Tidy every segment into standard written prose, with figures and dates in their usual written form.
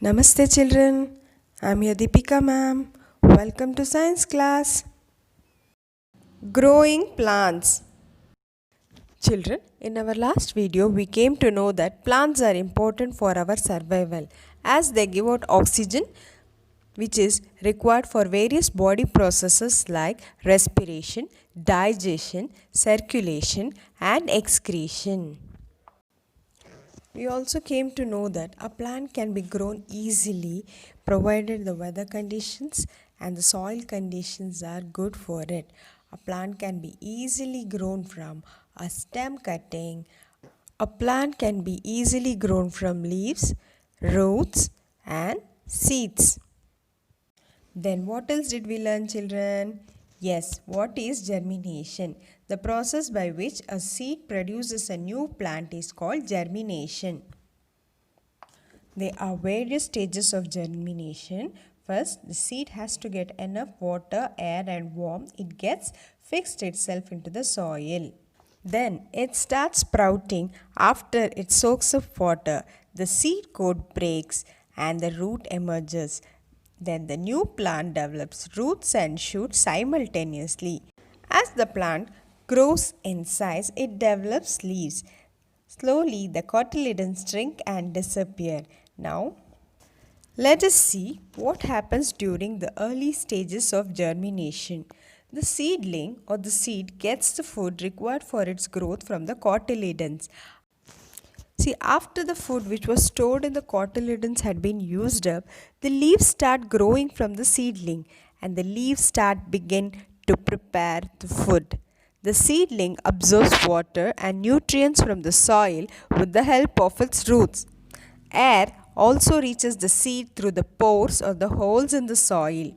Namaste children, I'm your Deepika ma'am. Welcome to science class. Growing plants. Children, in our last video we came to know that plants are important for our survival as they give out oxygen which is required for various body processes like respiration, digestion, circulation and excretion. We also came to know that a plant can be grown easily provided the weather conditions and the soil conditions are good for it. A plant can be easily grown from a stem cutting. A plant can be easily grown from leaves, roots, and seeds. Then what else did we learn, children? Yes, what is germination? The process by which a seed produces a new plant is called germination. There are various stages of germination. First, the seed has to get enough water, air and warmth. It gets fixed itself into the soil. Then it starts sprouting after it soaks up water. The seed coat breaks and the root emerges. Then the new plant develops roots and shoots simultaneously. As the plant grows in size, it develops leaves. Slowly, the cotyledons shrink and disappear. Now, let us see what happens during the early stages of germination. The seedling or the seed gets the food required for its growth from the cotyledons. See, after the food which was stored in the cotyledons had been used up, the leaves start growing from the seedling and the leaves begin to prepare the food. The seedling absorbs water and nutrients from the soil with the help of its roots. Air also reaches the seed through the pores or the holes in the soil.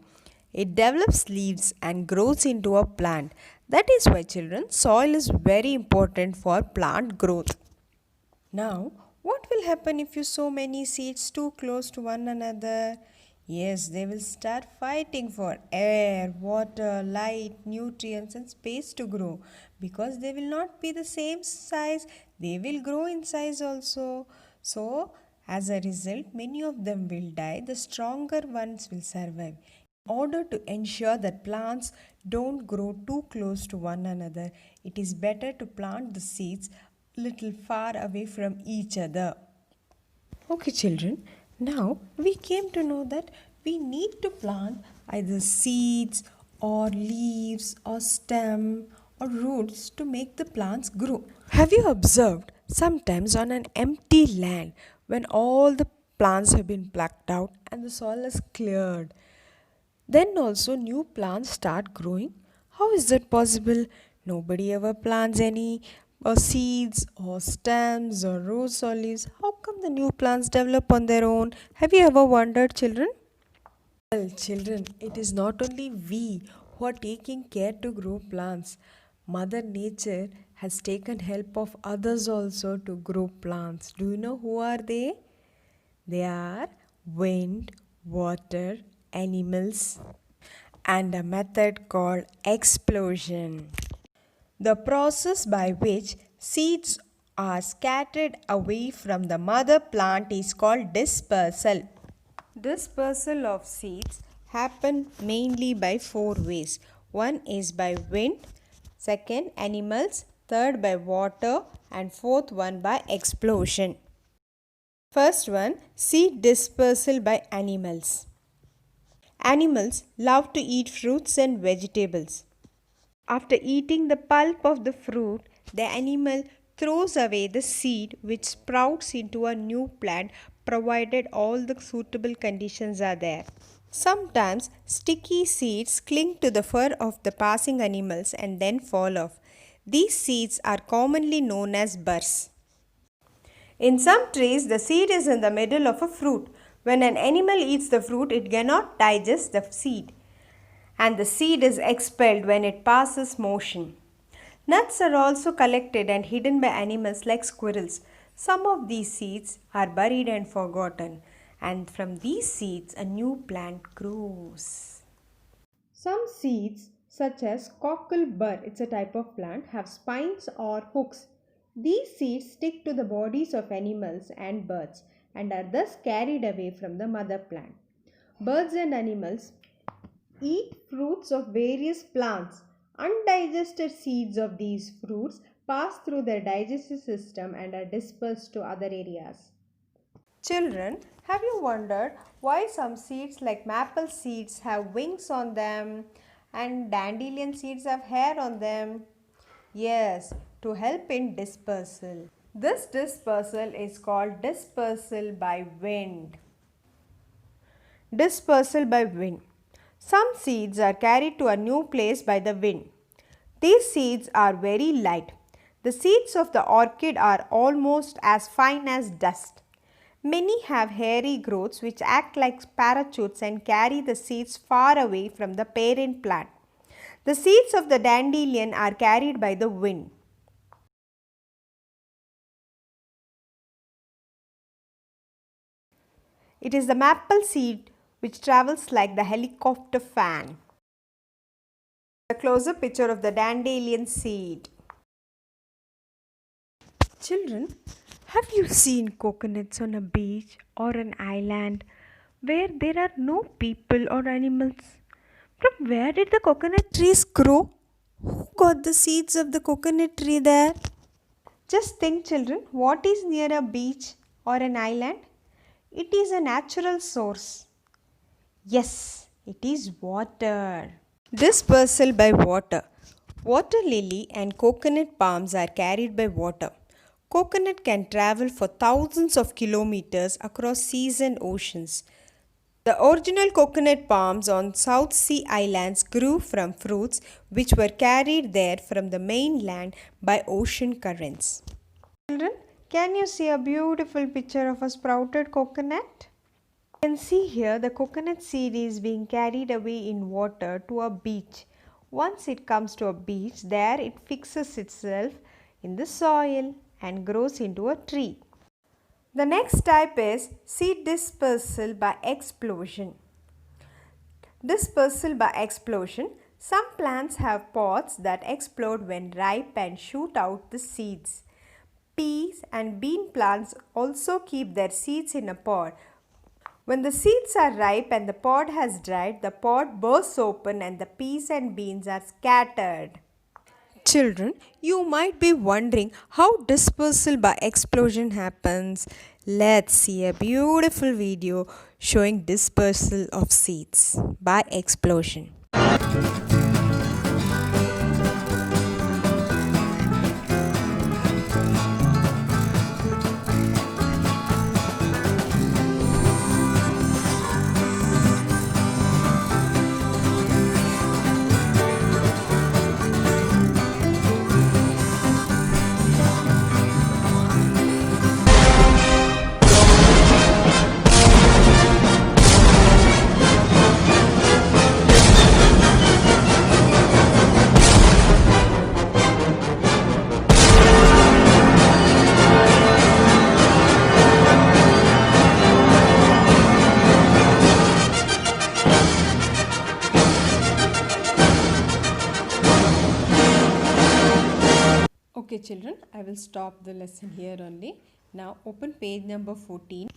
It develops leaves and grows into a plant. That is why, children, soil is very important for plant growth. Now, what will happen if you sow many seeds too close to one another? Yes, they will start fighting for air, water, light, nutrients, and space to grow because they will not be the same size, they will grow in size also. So, as a result, many of them will die, the stronger ones will survive. In order to ensure that plants don't grow too close to one another, it is better to plant the seeds little far away from each other. Okay, children, now we came to know that we need to plant either seeds or leaves or stem or roots to make the plants grow. Have you observed sometimes on an empty land when all the plants have been plucked out and the soil is cleared? Then also new plants start growing. How is that possible? Nobody ever plants any seeds or stems or roots or leaves. How come the new plants develop on their own? Have you ever wondered, children? Well, children, it is not only we who are taking care to grow plants. Mother Nature has taken help of others also to grow plants. Do you know who are they? They are wind, water, animals, and a method called explosion. The process by which seeds are scattered away from the mother plant is called dispersal. Dispersal of seeds happen mainly by four ways. One is by wind, second animals, third by water, and fourth one by explosion. First one, seed dispersal by animals. Animals love to eat fruits and vegetables. After eating the pulp of the fruit, the animal throws away the seed which sprouts into a new plant provided all the suitable conditions are there. Sometimes sticky seeds cling to the fur of the passing animals and then fall off. These seeds are commonly known as burrs. In some trees, the seed is in the middle of a fruit. When an animal eats the fruit, it cannot digest the seed, and the seed is expelled when it passes motion. Nuts are also collected and hidden by animals like squirrels. Some of these seeds are buried and forgotten, and from these seeds, a new plant grows. Some seeds, such as cockle bur, it's a type of plant, have spines or hooks. These seeds stick to the bodies of animals and birds. and are thus carried away from the mother plant. Birds and animals eat fruits of various plants. Undigested seeds of these fruits pass through their digestive system and are dispersed to other areas. Children, have you wondered why some seeds like maple seeds have wings on them and dandelion seeds have hair on them? Yes, to help in dispersal. This dispersal is called dispersal by wind. Dispersal by wind. Some seeds are carried to a new place by the wind. These seeds are very light. The seeds of the orchid are almost as fine as dust. Many have hairy growths which act like parachutes and carry the seeds far away from the parent plant. The seeds of the dandelion are carried by the wind. It is the maple seed which travels like the helicopter fan. A closer picture of the dandelion seed. Children, have you seen coconuts on a beach or an island where there are no people or animals? From where did the coconut trees grow? Who got the seeds of the coconut tree there? Just think, children, what is near a beach or an island? It is a natural source. Yes, it is water. Dispersal by water. Water lily and coconut palms are carried by water. Coconut can travel for thousands of kilometers across seas and oceans. The original coconut palms on South Sea Islands grew from fruits which were carried there from the mainland by ocean currents. Children, can you see a beautiful picture of a sprouted coconut? You can see here the coconut seed is being carried away in water to a beach. Once it comes to a beach, there it fixes itself in the soil and grows into a tree. The next type is seed dispersal by explosion. Dispersal by explosion. Some plants have pods that explode when ripe and shoot out the seeds. Peas and bean plants also keep their seeds in a pod. When the seeds are ripe and the pod has dried, the pod bursts open and the peas and beans are scattered. Children, you might be wondering how dispersal by explosion happens. Let's see a beautiful video showing dispersal of seeds by explosion. Okay children, I will stop the lesson here only. Now open page number 14.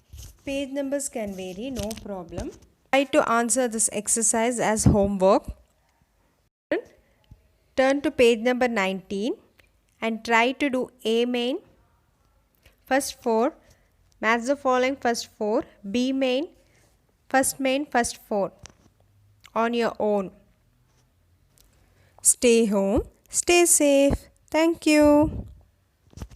Page numbers can vary, no problem. Try to answer this exercise as homework. Turn to page number 19 and try to do A main, first 4, match the following first 4, B main, first 4 on your own. Stay home, stay safe. Thank you.